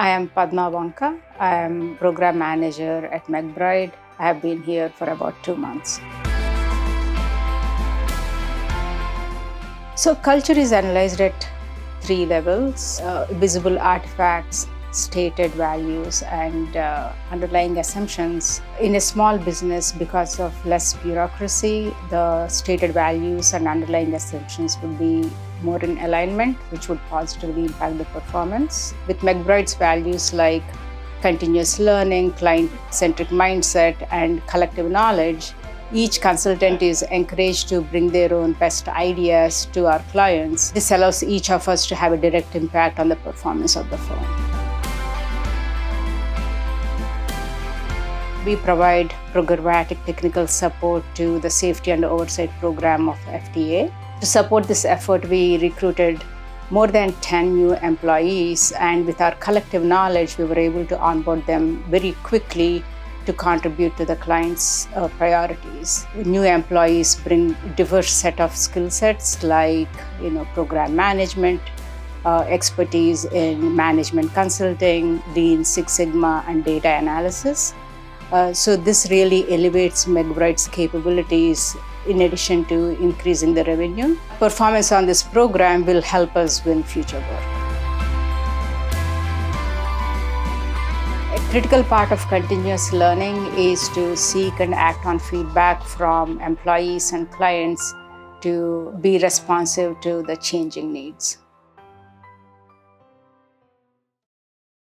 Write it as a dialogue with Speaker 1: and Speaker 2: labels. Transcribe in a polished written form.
Speaker 1: I am Padma Vanka. I am program manager at McBride. I have been here for about 2 months. So culture is analyzed at 3 levels: visible artifacts, stated values, and underlying assumptions. In a small business, because of less bureaucracy, the stated values and underlying assumptions would be more in alignment, which would positively impact the performance. With McBride's values like continuous learning, client-centric mindset, and collective knowledge, each consultant is encouraged to bring their own best ideas to our clients. This allows each of us to have a direct impact on the performance of the firm. We provide programmatic technical support to the safety and oversight program of FDA. To support this effort, we recruited more than 10 new employees, and with our collective knowledge, we were able to onboard them very quickly to contribute to the client's priorities. New employees bring diverse set of skill sets like program management, expertise in management consulting, Lean Six Sigma, and data analysis. So this really elevates McBride's capabilities in addition to increasing the revenue. Performance on this program will help us win future work. A critical part of continuous learning is to seek and act on feedback from employees and clients to be responsive to the changing needs.